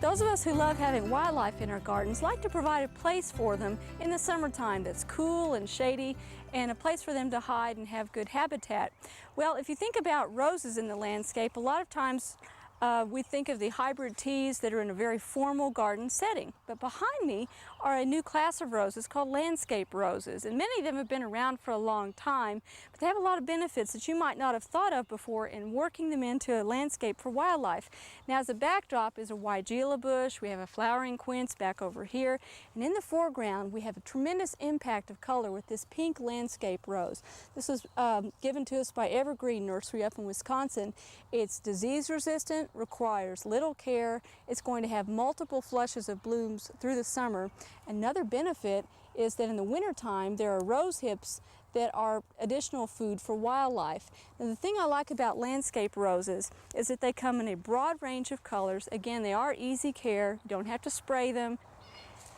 Those of us who love having wildlife in our gardens like to provide a place for them in the summertime that's cool and shady and a place for them to hide and have good habitat. Well, if you think about roses in the landscape, a lot of times we think of the hybrid teas that are in a very formal garden setting. But behind me are a new class of roses called landscape roses. And many of them have been around for a long time, but they have a lot of benefits that you might not have thought of before in working them into a landscape for wildlife. Now, as a backdrop is a weigela bush, we have a flowering quince back over here, and in the foreground we have a tremendous impact of color with this pink landscape rose. This was given to us by Evergreen Nursery up in Wisconsin. It's disease resistant, requires little care. It's going to have multiple flushes of blooms through the summer. Another benefit is that in the wintertime there are rose hips that are additional food for wildlife. And the thing I like about landscape roses is that they come in a broad range of colors. Again, they are easy care. You don't have to spray them.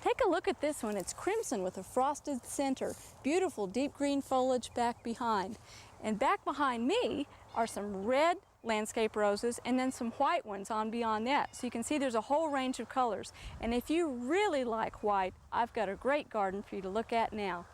Take a look at this one. It's crimson with a frosted center. Beautiful deep green foliage back behind. And back behind me are some red landscape roses and then some white ones on beyond that. So you can see there's a whole range of colors. And if you really like white, I've got a great garden for you to look at now.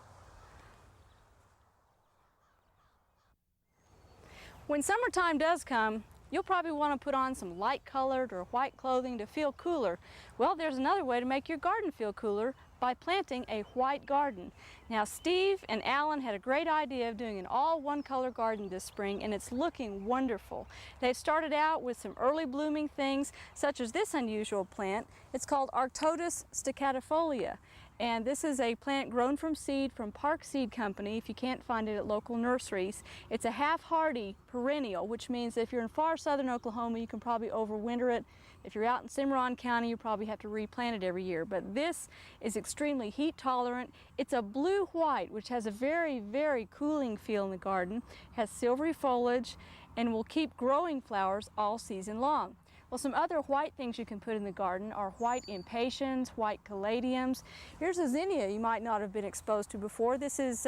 When summertime does come, you'll probably want to put on some light colored or white clothing to feel cooler. Well, there's another way to make your garden feel cooler, by planting a white garden. Now, Steve and Alan had a great idea of doing an all one color garden this spring, and it's looking wonderful. They've started out with some early blooming things such as this unusual plant. It's called Arctotis staccatifolia. And this is a plant grown from seed from Park Seed Company if you can't find it at local nurseries. It's a half-hardy perennial, which means if you're in far southern Oklahoma, you can probably overwinter it. If you're out in Cimarron County, you probably have to replant it every year. But this is extremely heat tolerant. It's a blue-white, which has a very, very cooling feel in the garden, has silvery foliage, and will keep growing flowers all season long. Well, some other white things you can put in the garden are white impatiens, white caladiums. Here's a zinnia you might not have been exposed to before. This is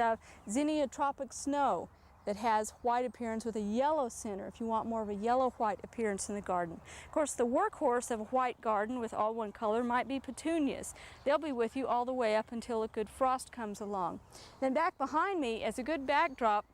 Zinnia Tropic Snow that has white appearance with a yellow center if you want more of a yellow-white appearance in the garden. Of course, the workhorse of a white garden with all one color might be petunias. They'll be with you all the way up until a good frost comes along. Then back behind me, as a good backdrop,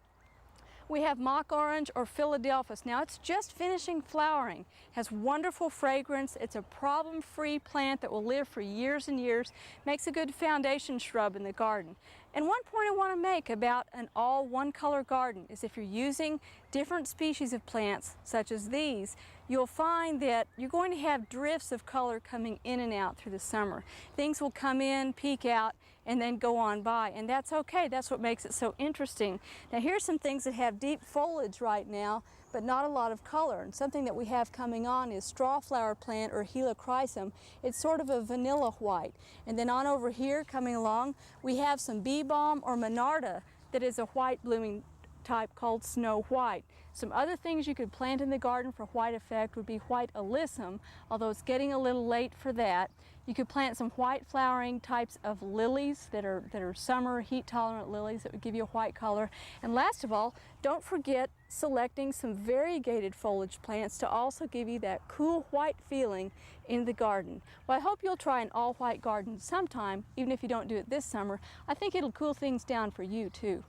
we have mock orange or Philadelphus. Now, it's just finishing flowering, has wonderful fragrance. It's a problem-free plant that will live for years and years, makes a good foundation shrub in the garden. And one point I want to make about an all one color garden is if you're using different species of plants such as these, you'll find that you're going to have drifts of color coming in and out through the summer. Things will come in, peek out, and then go on by, and that's okay. That's what makes it so interesting. Now, here's some things that have deep foliage right now, but not a lot of color. And something that we have coming on is strawflower plant or helichrysum. It's sort of a vanilla white. And then on over here, coming along, we have some bee balm or monarda that is a white blooming type called snow white. Some other things you could plant in the garden for white effect would be white alyssum, although it's getting a little late for that. You could plant some white flowering types of lilies that are summer heat tolerant lilies that would give you a white color. And last of all, don't forget selecting some variegated foliage plants to also give you that cool white feeling in the garden. Well, I hope you'll try an all white garden sometime, even if you don't do it this summer. I think it'll cool things down for you too.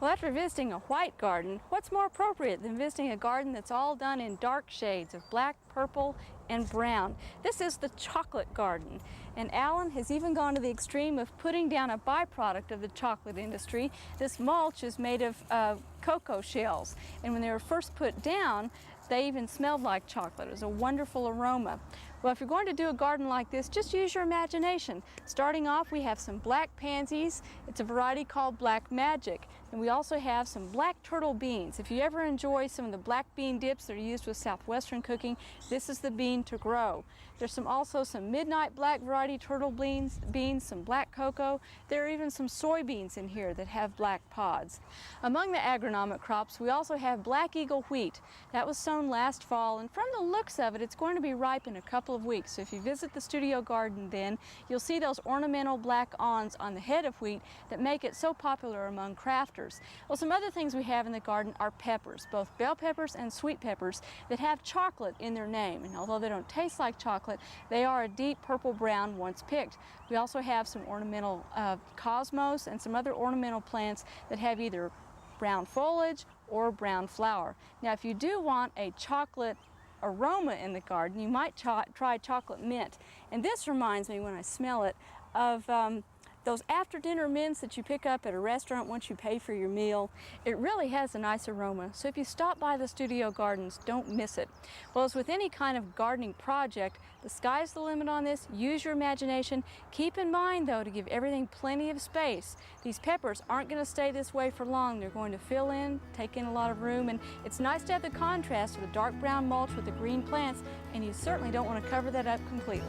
Well, after visiting a white garden, what's more appropriate than visiting a garden that's all done in dark shades of black, purple, and brown? This is the chocolate garden, and Alan has even gone to the extreme of putting down a byproduct of the chocolate industry. This mulch is made of cocoa shells, and when they were first put down, they even smelled like chocolate. It was a wonderful aroma. Well, if you're going to do a garden like this, just use your imagination. Starting off, we have some black pansies. It's a variety called Black Magic. And we also have some black turtle beans. If you ever enjoy some of the black bean dips that are used with Southwestern cooking, this is the bean to grow. There's also some midnight black variety turtle beans, some black cocoa. There are even some soybeans in here that have black pods. Among the agronomic crops, we also have black eagle wheat. That was sown last fall, and from the looks of it, it's going to be ripe in a couple couple of weeks. So if you visit the studio garden then, you'll see those ornamental black awns on the head of wheat that make it so popular among crafters. Well, some other things we have in the garden are peppers, both bell peppers and sweet peppers that have chocolate in their name. And although they don't taste like chocolate, they are a deep purple brown once picked. We also have some ornamental cosmos and some other ornamental plants that have either brown foliage or brown flower. Now, if you do want a chocolate aroma in the garden, you might try chocolate mint. And this reminds me, when I smell it, of those after-dinner mints that you pick up at a restaurant once you pay for your meal. It really has a nice aroma, so if you stop by the studio gardens, don't miss it. Well, as with any kind of gardening project, the sky's the limit on this. Use your imagination. Keep in mind, though, to give everything plenty of space. These peppers aren't going to stay this way for long. They're going to fill in, take in a lot of room, and it's nice to have the contrast of the dark brown mulch with the green plants, and you certainly don't want to cover that up completely.